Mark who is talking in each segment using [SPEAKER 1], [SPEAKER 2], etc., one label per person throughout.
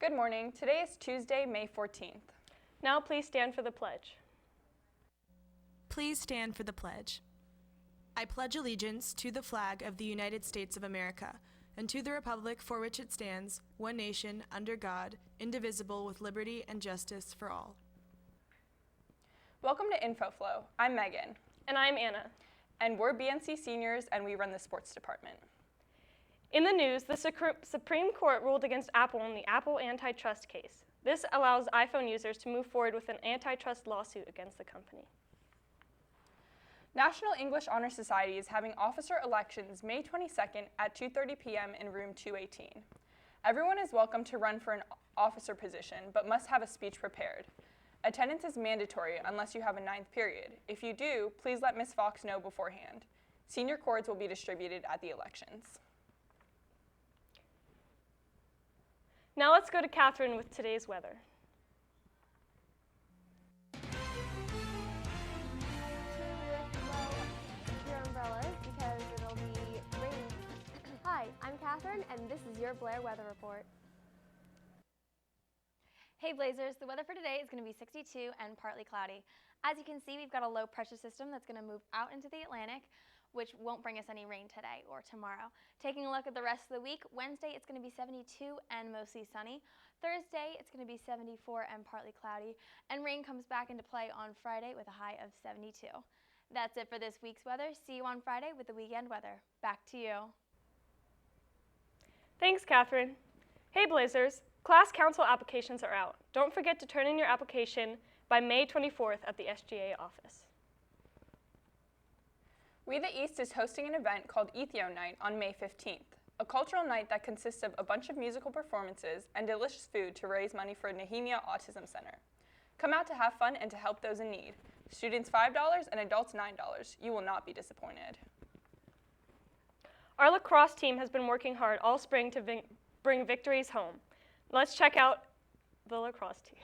[SPEAKER 1] Good morning. Today is Tuesday, May 14th.
[SPEAKER 2] Now please stand for the pledge.
[SPEAKER 3] Please stand for the pledge. I pledge allegiance to the flag of the United States of America and to the republic for which it stands, one nation, under God, indivisible, with liberty and justice for all.
[SPEAKER 1] Welcome to InfoFlow. I'm Megan.
[SPEAKER 2] And I'm Anna.
[SPEAKER 1] And we're BNC seniors, and we run the sports department.
[SPEAKER 2] In the news, the Supreme Court ruled against Apple in the Apple antitrust case. This allows iPhone users to move forward with an antitrust lawsuit against the company.
[SPEAKER 1] National English Honor Society is having officer elections May 22nd at 2:30 p.m. in room 218. Everyone is welcome to run for an officer position, but must have a speech prepared. Attendance is mandatory unless you have a ninth period. If you do, please let Ms. Fox know beforehand. Senior cords will be distributed at the elections.
[SPEAKER 2] Now let's go to Catherine with today's weather.
[SPEAKER 4] Your umbrellas because it'll be raining. Hi, I'm Catherine, and this is your Blair weather report.
[SPEAKER 5] Hey Blazers, the weather for today is going to be 62 and partly cloudy. As you can see, we've got a low pressure system that's going to move out into the Atlantic, which won't bring us any rain today or tomorrow. Taking a look at the rest of the week, Wednesday it's going to be 72 and mostly sunny. Thursday it's going to be 74 and partly cloudy, and rain comes back into play on Friday with a high of 72. That's it for this week's weather. See you on Friday with the weekend weather. Back to you.
[SPEAKER 2] Thanks, Catherine. Hey Blazers, class council applications are out. Don't forget to turn in your application by May 24th at the SGA office.
[SPEAKER 1] We the East is hosting an event called Ethio Night on May 15th, a cultural night that consists of a bunch of musical performances and delicious food to raise money for Nehemia Autism Center. Come out to have fun and to help those in need. Students $5 and adults $9. You will not be disappointed.
[SPEAKER 2] Our lacrosse team has been working hard all spring to bring victories home. Let's check out the lacrosse team.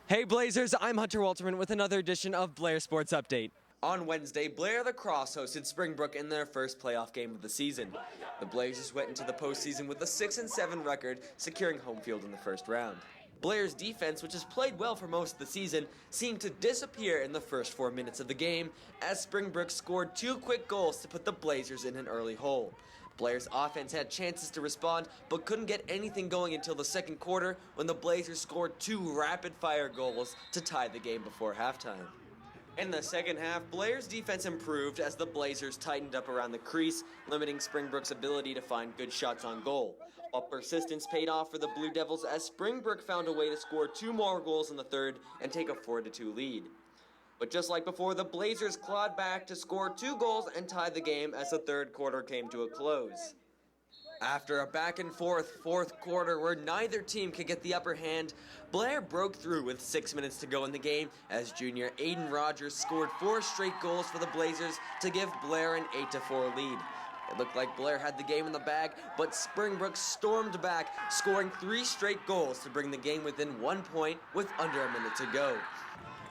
[SPEAKER 6] Hey Blazers, I'm Hunter Walterman with another edition of Blair Sports Update. On Wednesday, Blair LACROSSE hosted Springbrook in their first playoff game of the season. The Blazers went into the postseason with a 6-7 record, securing home field in the first round. Blair's defense, which has played well for most of the season, seemed to disappear in the first 4 minutes of the game as Springbrook scored 2 quick goals to put the Blazers in an early hole. Blair's offense had chances to respond, but couldn't get anything going until the second quarter when the Blazers scored 2 rapid-fire goals to tie the game before halftime. In the second half, Blair's defense improved as the Blazers tightened up around the crease, limiting Springbrook's ability to find good shots on goal. While persistence paid off for the Blue Devils as Springbrook found a way to score 2 more goals in the third and take a 4-2 lead. But just like before, the Blazers clawed back to score 2 goals and tie the game as the third quarter came to a close. After a back-and-forth fourth quarter where neither team could get the upper hand, Blair broke through with 6 minutes to go in the game as junior Aiden Rogers scored 4 straight goals for the Blazers to give Blair an 8-4 lead. It looked like Blair had the game in the bag, but Springbrook stormed back, scoring 3 straight goals to bring the game within 1 point with under a minute to go.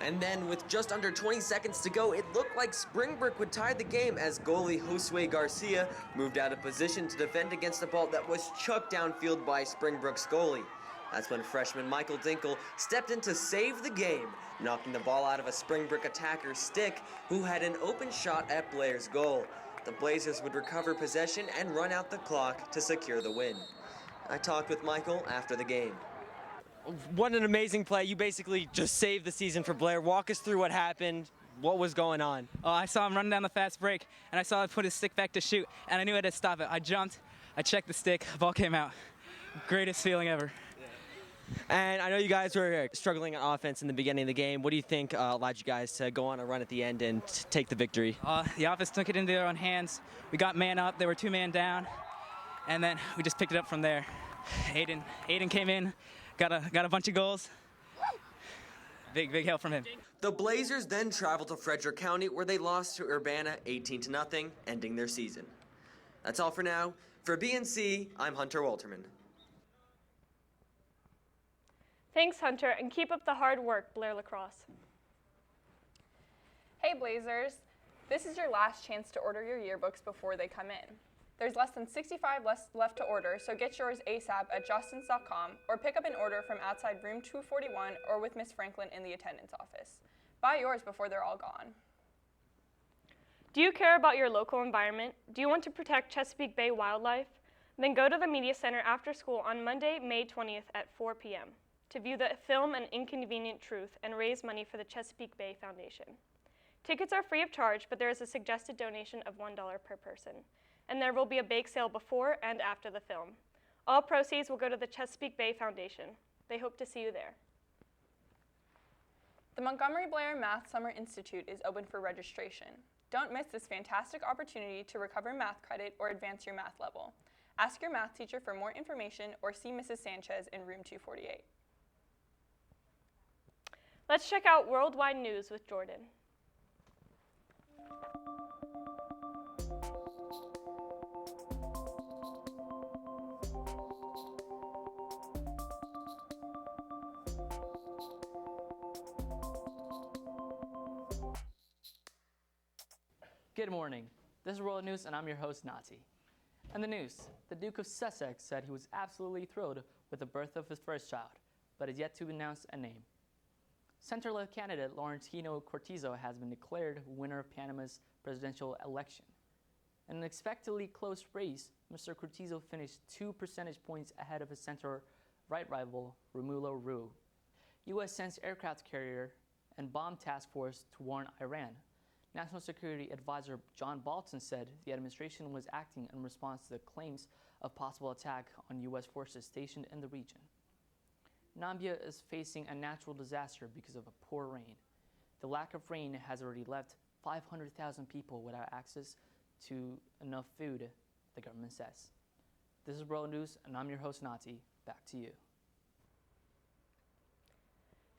[SPEAKER 6] And then, with just under 20 seconds to go, it looked like Springbrook would tie the game as goalie Josue Garcia moved out of position to defend against a ball that was chucked downfield by Springbrook's goalie. That's when freshman Michael Dinkel stepped in to save the game, knocking the ball out of a Springbrook attacker's stick who had an open shot at Blair's goal. The Blazers would recover possession and run out the clock to secure the win. I talked with Michael after the game. What an amazing play. You basically just saved the season for Blair. Walk us through what happened. What was going on?
[SPEAKER 7] I saw him running down the fast break, and I saw him put his stick back to shoot, and I knew I had to stop it. I jumped, I checked the stick, the ball came out. Greatest feeling ever.
[SPEAKER 6] And I know you guys were struggling on offense in the beginning of the game. What do you think allowed you guys to go on a run at the end and take the victory?
[SPEAKER 7] The offense took it into their own hands. We got man up, they were 2 man down, and then we just picked it up from there. Aiden came in, got a bunch of goals. Big help from him.
[SPEAKER 6] The Blazers then traveled to Frederick County where they lost to Urbana 18-0, ending their season. That's all for now. For BNC, I'm Hunter Walterman.
[SPEAKER 2] Thanks, Hunter, and keep up the hard work, Blair LACROSSE.
[SPEAKER 1] Hey Blazers! This is your last chance to order your yearbooks before they come in. There's less than 65 left to order, so get yours ASAP at justins.com or pick up an order from outside room 241 or with Miss Franklin in the attendance office. Buy yours before they're all gone.
[SPEAKER 2] Do you care about your local environment? Do you want to protect Chesapeake Bay wildlife? Then go to the Media Center after school on Monday, May 20th at 4 p.m. to view the film An Inconvenient Truth and raise money for the Chesapeake Bay Foundation. Tickets are free of charge, but there is a suggested donation of $1 per person. And there will be a bake sale before and after the film. All proceeds will go to the Chesapeake Bay Foundation. They hope to see you there.
[SPEAKER 1] The Montgomery Blair Math Summer Institute is open for registration. Don't miss this fantastic opportunity to recover math credit or advance your math level. Ask your math teacher for more information or see Mrs. Sanchez in room 248.
[SPEAKER 2] Let's check out worldwide news with Jordan.
[SPEAKER 8] Good morning. This is World News, and I'm your host, Nati. And the news, the Duke of Sussex said he was absolutely thrilled with the birth of his first child, but is yet to announce a name. Center-left candidate Laurentino Cortizo has been declared winner of Panama's presidential election. In an expectedly close race, Mr. Cortizo finished 2 percentage points ahead of his center-right rival, Romulo Roux. U.S. sends aircraft carrier and bomb task force to warn Iran. National Security Adviser John Bolton said the administration was acting in response to the claims of possible attack on U.S. forces stationed in the region. Namibia is facing a natural disaster because of a poor rain. The lack of rain has already left 500,000 people without access to enough food, the government says. This is World News, and I'm your host, Nati. Back to you.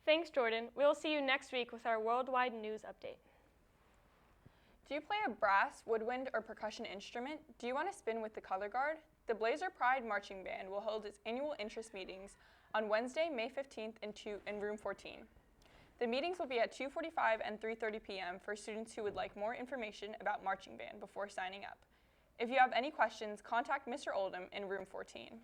[SPEAKER 2] Thanks, Jordan. We'll see you next week with our worldwide news update.
[SPEAKER 1] Do you play a brass, woodwind, or percussion instrument? Do you want to spin with the color guard? The Blazer Pride Marching Band will hold its annual interest meetings on Wednesday, May 15th in room 14. The meetings will be at 2:45 and 3:30 p.m. for students who would like more information about marching band before signing up. If you have any questions, contact Mr. Oldham in room 14.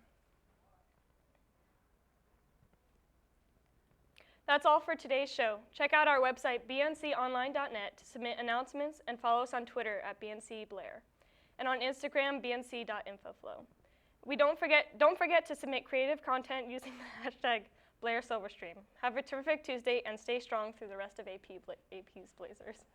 [SPEAKER 2] That's all for today's show. Check out our website, bnconline.net, to submit announcements and follow us on Twitter at BNCBlair and on Instagram, bnc.infoflow. Don't forget to submit creative content using the hashtag BlairSilverstream. Have a terrific Tuesday and stay strong through the rest of AP's Blazers.